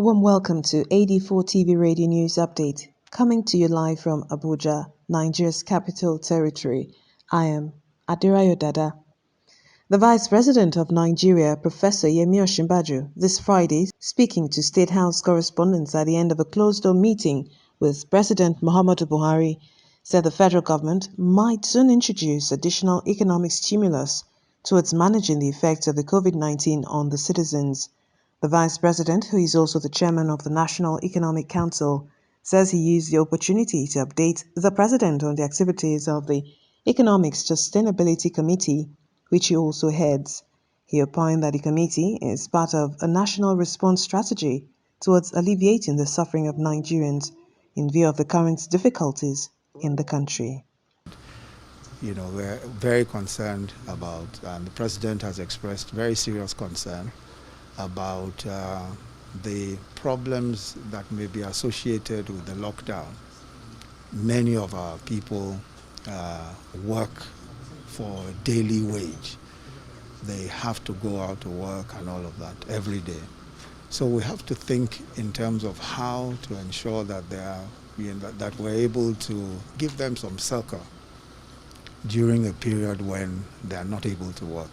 A warm welcome to AD4TV Radio News Update, coming to you live from Abuja, Nigeria's capital territory. I am Adirayo Dada. The Vice President of Nigeria, Professor Yemi Osinbajo, this Friday, speaking to State House correspondents at the end of a closed-door meeting with President Muhammadu Buhari, said the federal government might soon introduce additional economic stimulus towards managing the effects of the COVID-19 on the citizens. The Vice President, who is also the Chairman of the National Economic Council, says he used the opportunity to update the President on the activities of the Economic Sustainability Committee, which he also heads. He opined that the committee is part of a national response strategy towards alleviating the suffering of Nigerians in view of the current difficulties in the country. We're very concerned about, and the President has expressed very serious concern about the problems that may be associated with the lockdown. Many of our people work for a daily wage. They have to go out to work and all of that every day. So we have to think in terms of how to ensure that that we're able to give them some succor during a period when they are not able to work.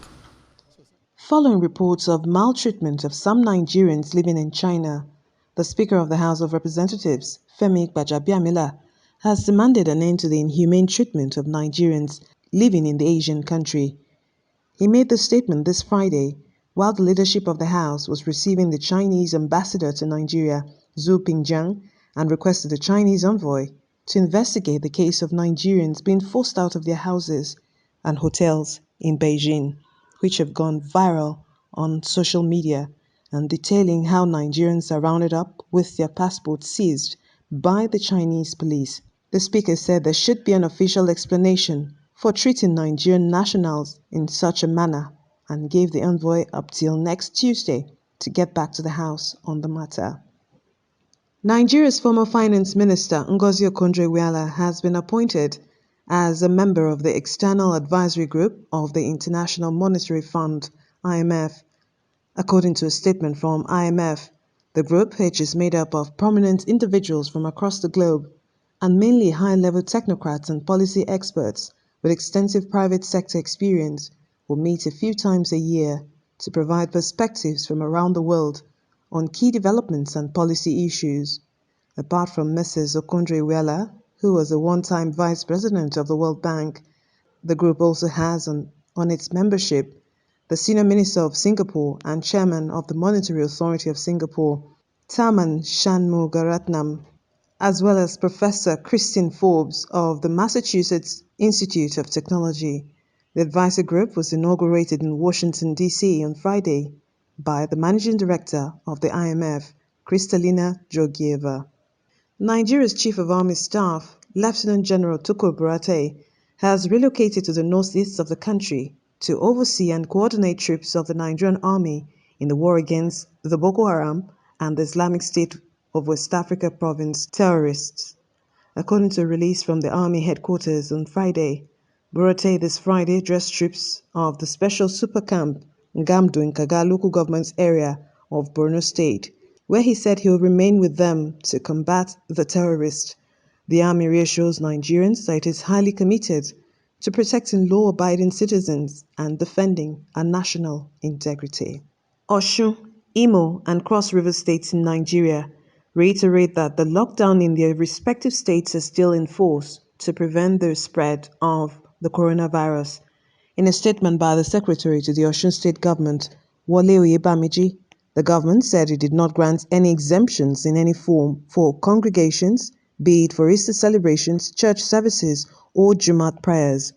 Following reports of maltreatment of some Nigerians living in China, the Speaker of the House of Representatives, Femi Gbajabiamila, has demanded an end to the inhumane treatment of Nigerians living in the Asian country. He made the statement this Friday while the leadership of the House was receiving the Chinese ambassador to Nigeria, Zhu Pingjiang, and requested the Chinese envoy to investigate the case of Nigerians being forced out of their houses and hotels in Beijing, which have gone viral on social media and detailing how Nigerians are rounded up with their passports seized by the Chinese police. The speaker said there should be an official explanation for treating Nigerian nationals in such a manner and gave the envoy up till next Tuesday to get back to the House on the matter. Nigeria's former Finance Minister Ngozi Okonjo-Iweala has been appointed as a member of the External Advisory Group of the International Monetary Fund, IMF. According to a statement from IMF, the group, which is made up of prominent individuals from across the globe and mainly high-level technocrats and policy experts with extensive private sector experience, will meet a few times a year to provide perspectives from around the world on key developments and policy issues. Apart from Mrs. Okonjo-Iweala, who was a one-time vice president of the World Bank, the group also has on its membership the Senior Minister of Singapore and Chairman of the Monetary Authority of Singapore, Tharman Shanmugaratnam, as well as Professor Christine Forbes of the Massachusetts Institute of Technology. The advisory group was inaugurated in Washington, D.C. on Friday by the Managing Director of the IMF, Kristalina Georgieva. Nigeria's Chief of Army Staff, Lieutenant General Tukur Buratai, has relocated to the northeast of the country to oversee and coordinate troops of the Nigerian Army in the war against the Boko Haram and the Islamic State of West Africa Province terrorists. According to a release from the Army headquarters on Friday, Buratai this Friday addressed troops of the Special Super Camp Ngamdu in Kaga local government area of Borno State, where he said he will remain with them to combat the terrorists. The Army reassures Nigerians that it is highly committed to protecting law-abiding citizens and defending our national integrity. Osun, Imo, and Cross River states in Nigeria reiterate that the lockdown in their respective states is still in force to prevent the spread of the coronavirus. In a statement by the Secretary to the Osun State Government, Wole Oyebamiji, the government said it did not grant any exemptions in any form for congregations, be it for Easter celebrations, church services, or Jumat prayers.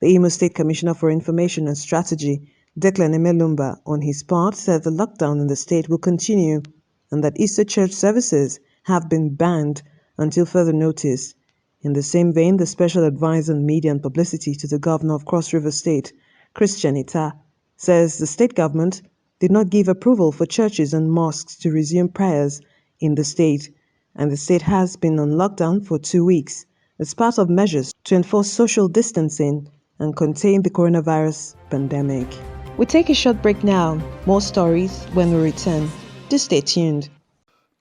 The Imo State Commissioner for Information and Strategy, Declan Emelumba, on his part, said the lockdown in the state will continue and that Easter church services have been banned until further notice. In the same vein, the Special Advisor on Media and Publicity to the Governor of Cross River State, Christian Ita, says the state government did not give approval for churches and mosques to resume prayers in the state, and the state has been on lockdown for 2 weeks as part of measures to enforce social distancing and contain the coronavirus pandemic. We take a short break now. More stories when we return. Do stay tuned.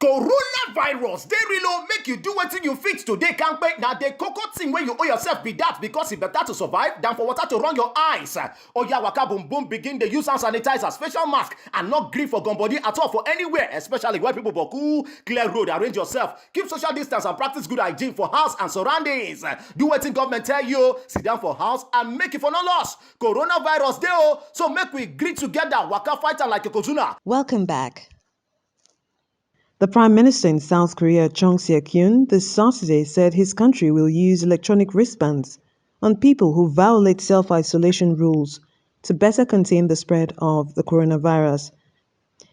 Coronavirus, they really make you do wetin you fit today, kampe. Na the cocoa thing wey you owe yourself be that, because it better to survive than for water to run your eyes. Oya waka boom boom begin dey use hand sanitizer, facial mask, and not gree for gum body at all for anywhere, especially where people boku. Clear road, arrange yourself, keep social distance and practice good hygiene for house and surroundings. Do wetin government tell you, sit down for house and make it for no loss. Coronavirus dey o, so make we gree together, waka fight am like a kozuna. Welcome back. The Prime Minister in South Korea, Chung Sye-kyun, this Saturday said his country will use electronic wristbands on people who violate self-isolation rules to better contain the spread of the coronavirus.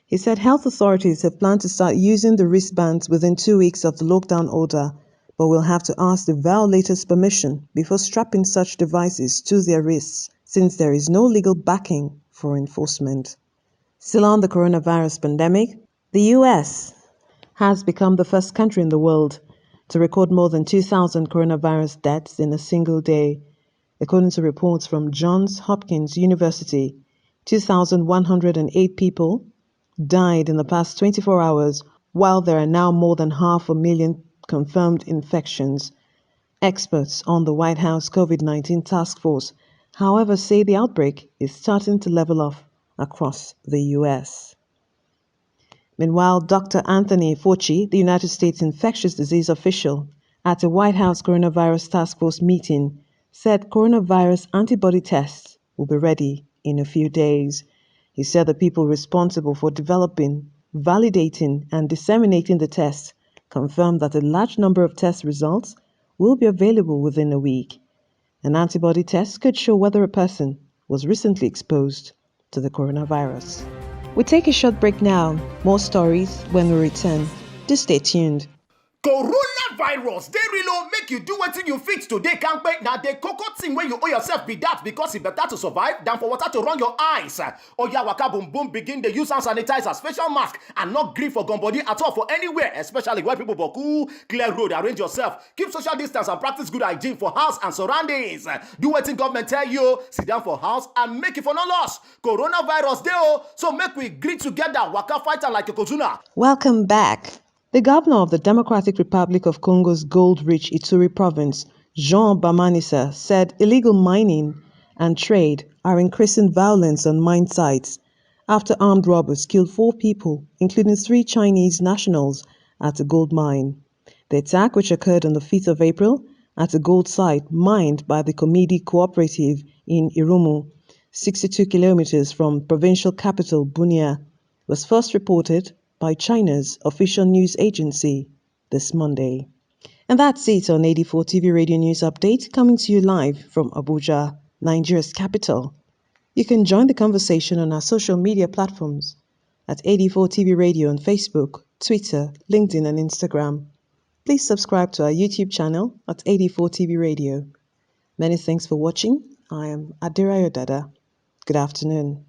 He said health authorities have planned to start using the wristbands within 2 weeks of the lockdown order, but will have to ask the violators' permission before strapping such devices to their wrists, since there is no legal backing for enforcement. Still on the coronavirus pandemic, the U.S. has become the first country in the world to record more than 2,000 coronavirus deaths in a single day. According to reports from Johns Hopkins University, 2,108 people died in the past 24 hours, while there are now more than 500,000 confirmed infections. Experts on the White House COVID-19 task force, however, say the outbreak is starting to level off across the U.S. Meanwhile, Dr. Anthony Fauci, the United States infectious disease official, at a White House coronavirus task force meeting, said coronavirus antibody tests will be ready in a few days. He said the people responsible for developing, validating, and disseminating the tests confirmed that a large number of test results will be available within a week. An antibody test could show whether a person was recently exposed to the coronavirus. We take a short break now. More stories when we return. Do stay tuned. Coronavirus, they really make you do wetin you fit today, kampe. Na the cocoa thing wey you owe yourself be that, because it better to survive than for water to run your eyes. Oya waka boom boom begin dey use hand sanitizer, facial mask, and not gree for gum body at all for anywhere, especially where people boku. Clear road, arrange yourself, keep social distance and practice good hygiene for house and surroundings. Do wetin government tell you, sit down for house and make it for no loss. Coronavirus dey o, so make we gree together, waka fight am like a kozuna. Welcome back. The governor of the Democratic Republic of Congo's gold-rich Ituri province, Jean Bamanisa, said illegal mining and trade are increasing violence on mine sites after armed robbers killed 4 people, including 3 Chinese nationals, at a gold mine. The attack, which occurred on the 5th of April at a gold site mined by the Komidi Cooperative in Irumu, 62 kilometers from provincial capital Bunia, was first reported by China's official news agency this Monday. And that's it on AD4 TV Radio News Update, coming to you live from Abuja, Nigeria's capital. You can join the conversation on our social media platforms at AD4 TV Radio on Facebook, Twitter, LinkedIn, and Instagram. Please subscribe to our YouTube channel at AD4 TV Radio. Many thanks for watching. I am Adirayo Dada. Good afternoon.